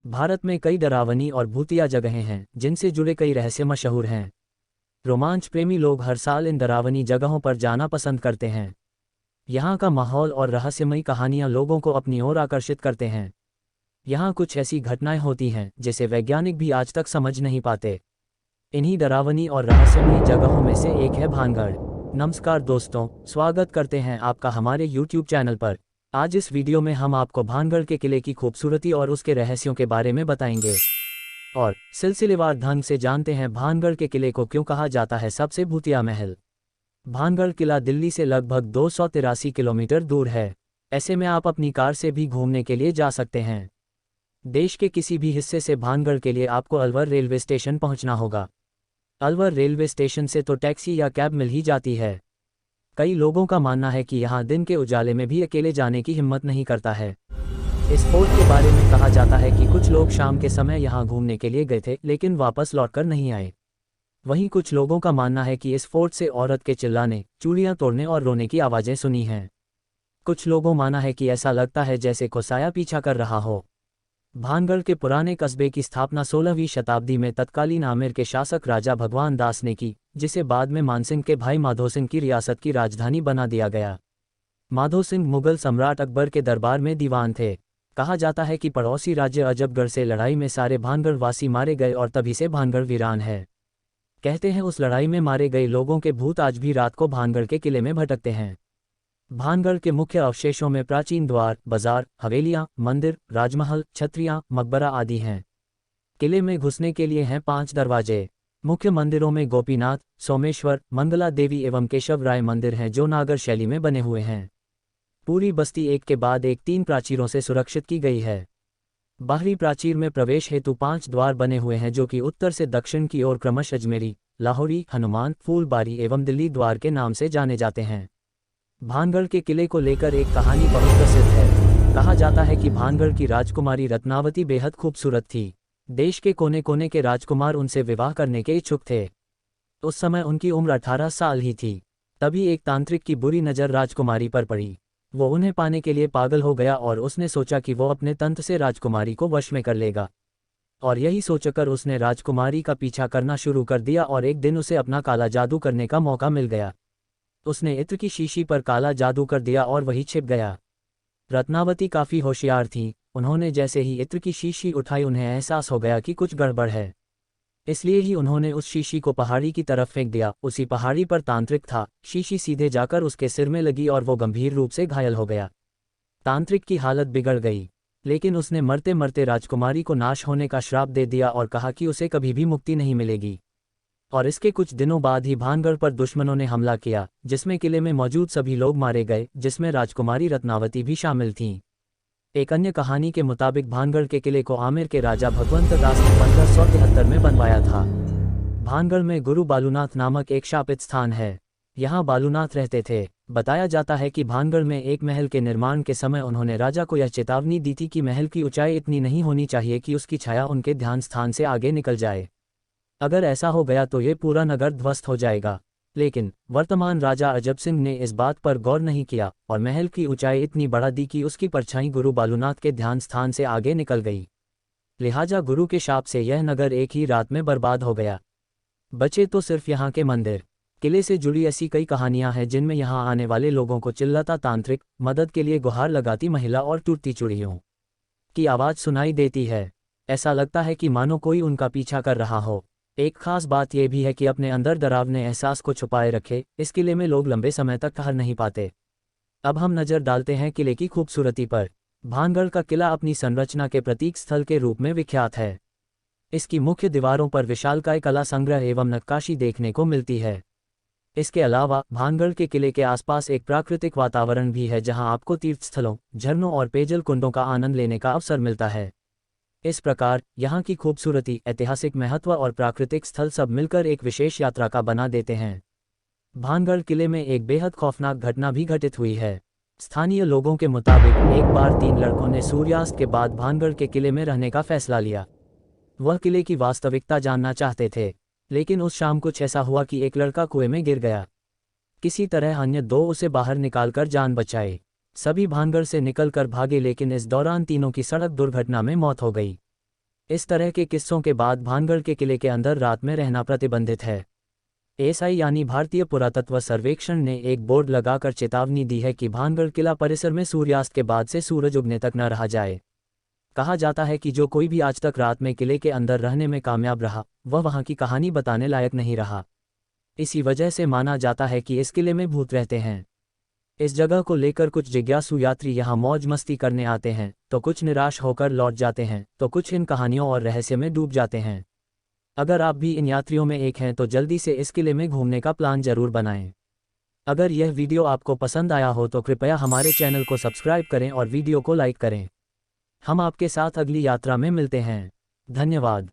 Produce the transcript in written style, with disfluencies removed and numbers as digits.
भारत में कई डरावनी और भूतिया जगहें हैं जिनसे जुड़े कई रहस्य मशहूर हैं। रोमांच प्रेमी लोग हर साल इन डरावनी जगहों पर जाना पसंद करते हैं। यहाँ का माहौल और रहस्यमयी कहानियाँ लोगों को अपनी ओर आकर्षित करते हैं। यहाँ कुछ ऐसी घटनाएं होती हैं जिसे वैज्ञानिक भी आज तक समझ नहीं पाते। इन्हीं डरावनी और रहस्यमयी जगहों में से एक है भानगढ़। नमस्कार दोस्तों, स्वागत करते हैं आपका हमारे YouTube चैनल पर। आज इस वीडियो में हम आपको भानगढ़ के किले की खूबसूरती और उसके रहस्यों के बारे में बताएंगे और सिलसिलेवार ढंग से जानते हैं भानगढ़ के किले को क्यों कहा जाता है सबसे भूतिया महल। भानगढ़ किला दिल्ली से लगभग 283 किलोमीटर दूर है। ऐसे में आप अपनी कार से भी घूमने के लिए जा सकते हैं। देश के किसी भी हिस्से से भानगढ़ के लिए आपको अलवर रेलवे स्टेशन पहुंचना होगा। अलवर रेलवे स्टेशन से तो टैक्सी या कैब मिल ही जाती है। कई लोगों का मानना है कि यहाँ दिन के उजाले में भी अकेले जाने की हिम्मत नहीं करता है। इस फोर्ट के बारे में कहा जाता है कि कुछ लोग शाम के समय यहाँ घूमने के लिए गए थे लेकिन वापस लौटकर नहीं आए। वहीं कुछ लोगों का मानना है कि इस फोर्ट से औरत के चिल्लाने, चूड़ियाँ तोड़ने और रोने की आवाज़ें सुनी हैं। कुछ लोगों माना है कि ऐसा लगता है जैसे कोई साया पीछा कर रहा हो। भानगढ़ के पुराने कस्बे की स्थापना 16वीं शताब्दी में तत्कालीन आमेर के शासक राजा भगवान दास ने की, जिसे बाद में मानसिंह के भाई माधो सिंह की रियासत की राजधानी बना दिया गया। माधो सिंह मुगल सम्राट अकबर के दरबार में दीवान थे। कहा जाता है कि पड़ोसी राज्य अजबगढ़ से लड़ाई में सारे भानगढ़ वासी मारे गए और तभी से भानगढ़ वीरान है। कहते हैं उस लड़ाई में मारे गए लोगों के भूत आज भी रात को भानगढ़ के किले में भटकते हैं। भानगढ़ के मुख्य अवशेषों में प्राचीन द्वार, बाजार, हवेलियां, मंदिर, राजमहल, छत्रियां, मकबरा आदि हैं। किले में घुसने के लिए हैं 5 दरवाजे। मुख्य मंदिरों में गोपीनाथ, सोमेश्वर, मंगला देवी एवं केशव राय मंदिर हैं जो नागर शैली में बने हुए हैं। पूरी बस्ती एक के बाद एक 3 प्राचीरों से सुरक्षित की गई है। बाहरी प्राचीर में प्रवेश हेतु 5 द्वार बने हुए हैं जो कि उत्तर से दक्षिण की ओर क्रमश अजमेरी, लाहौरी, हनुमान, फूलबारी एवं दिल्ली द्वार के नाम से जाने जाते हैं। भानगढ़ के किले को लेकर एक कहानी बहुत प्रसिद्ध है। कहा जाता है कि भानगढ़ की राजकुमारी रत्नावती बेहद खूबसूरत थी। देश के कोने कोने के राजकुमार उनसे विवाह करने के इच्छुक थे। उस समय उनकी उम्र 18 साल ही थी। तभी एक तांत्रिक की बुरी नज़र राजकुमारी पर पड़ी। वो उन्हें पाने के लिए पागल हो गया और उसने सोचा कि वो अपने तंत्र से राजकुमारी को वश में कर लेगा। और यही सोचकर उसने राजकुमारी का पीछा करना शुरू कर दिया और एक दिन उसे अपना काला जादू करने का मौका मिल गया। उसने इत्र की शीशी पर काला जादू कर दिया और वही छिप गया। रत्नावती काफ़ी होशियार थी। उन्होंने जैसे ही इत्र की शीशी उठाई उन्हें एहसास हो गया कि कुछ गड़बड़ है। इसलिए ही उन्होंने उस शीशी को पहाड़ी की तरफ फेंक दिया। उसी पहाड़ी पर तांत्रिक था। शीशी सीधे जाकर उसके सिर में लगी और वो गंभीर रूप से घायल हो गया। तांत्रिक की हालत बिगड़ गई, लेकिन उसने मरते मरते राजकुमारी को नाश होने का श्राप दे दिया और कहा कि उसे कभी भी मुक्ति नहीं मिलेगी। और इसके कुछ दिनों बाद ही भानगढ़ पर दुश्मनों ने हमला किया, जिसमें किले में मौजूद सभी लोग मारे गए, जिसमें राजकुमारी रत्नावती भी शामिल थीं। एक अन्य कहानी के मुताबिक भानगढ़ के किले को आमेर के राजा भगवंत दास ने 1573 में बनवाया था। भानगढ़ में गुरु बालूनाथ नामक एक शापित स्थान है। यहाँ बालूनाथ रहते थे। बताया जाता है कि भानगढ़ में एक महल के निर्माण के समय उन्होंने राजा को यह चेतावनी दी थी कि महल की ऊंचाई इतनी नहीं होनी चाहिए कि उसकी छाया उनके ध्यान स्थान से आगे निकल जाए। अगर ऐसा हो गया तो ये पूरा नगर ध्वस्त हो जाएगा। लेकिन वर्तमान राजा अजब सिंह ने इस बात पर गौर नहीं किया और महल की ऊंचाई इतनी बढ़ा दी कि उसकी परछाई गुरु बालूनाथ के ध्यान स्थान से आगे निकल गई। लिहाजा गुरु के शाप से यह नगर एक ही रात में बर्बाद हो गया। बचे तो सिर्फ यहाँ के मंदिर। किले से जुड़ी ऐसी कई कहानियां हैं जिनमें यहाँ आने वाले लोगों को चिल्लाता तांत्रिक, मदद के लिए गुहार लगाती महिला और टूटती चूड़ियों की आवाज़ सुनाई देती है। ऐसा लगता है कि मानो कोई उनका पीछा कर रहा हो। एक खास बात यह भी है कि अपने अंदर डरावने एहसास को छुपाए रखे इस किले में लोग लंबे समय तक ठहर नहीं पाते। अब हम नज़र डालते हैं किले की खूबसूरती पर। भानगढ़ का किला अपनी संरचना के प्रतीक स्थल के रूप में विख्यात है। इसकी मुख्य दीवारों पर विशालकाय कला संग्रह एवं नक्काशी देखने को मिलती है। इसके अलावा भानगढ़ के किले के आसपास एक प्राकृतिक वातावरण भी है जहां आपको तीर्थस्थलों, झरनों और पेयजल कुंडों का आनंद लेने का अवसर मिलता है। इस प्रकार यहाँ की खूबसूरती, ऐतिहासिक महत्व और प्राकृतिक स्थल सब मिलकर एक विशेष यात्रा का बना देते हैं। भानगढ़ किले में एक बेहद खौफनाक घटना भी घटित हुई है। स्थानीय लोगों के मुताबिक एक बार 3 लड़कों ने सूर्यास्त के बाद भानगढ़ के किले में रहने का फैसला लिया। वह किले की वास्तविकता जानना चाहते थे, लेकिन उस शाम कुछ ऐसा हुआ कि एक लड़का कुएं में गिर गया। किसी तरह अन्य 2 उसे बाहर निकालकर जान बचाए। सभी भानगढ़ से निकलकर भागे लेकिन इस दौरान तीनों की सड़क दुर्घटना में मौत हो गई। इस तरह के किस्सों के बाद भानगढ़ के किले के अंदर रात में रहना प्रतिबंधित है। एएसआई यानी भारतीय पुरातत्व सर्वेक्षण ने एक बोर्ड लगाकर चेतावनी दी है कि भानगढ़ किला परिसर में सूर्यास्त के बाद से सूरज उगने तक न रहा जाए। कहा जाता है कि जो कोई भी आज तक रात में किले के अंदर रहने में कामयाब रहा, वह वहां की कहानी बताने लायक नहीं रहा। इसी वजह से माना जाता है कि इस किले में भूत रहते हैं। इस जगह को लेकर कुछ जिज्ञासु यात्री यहाँ मौज मस्ती करने आते हैं, तो कुछ निराश होकर लौट जाते हैं, तो कुछ इन कहानियों और रहस्य में डूब जाते हैं। अगर आप भी इन यात्रियों में एक हैं तो जल्दी से इस किले में घूमने का प्लान जरूर बनाएं। अगर यह वीडियो आपको पसंद आया हो तो कृपया हमारे चैनल को सब्सक्राइब करें और वीडियो को लाइक करें। हम आपके साथ अगली यात्रा में मिलते हैं। धन्यवाद।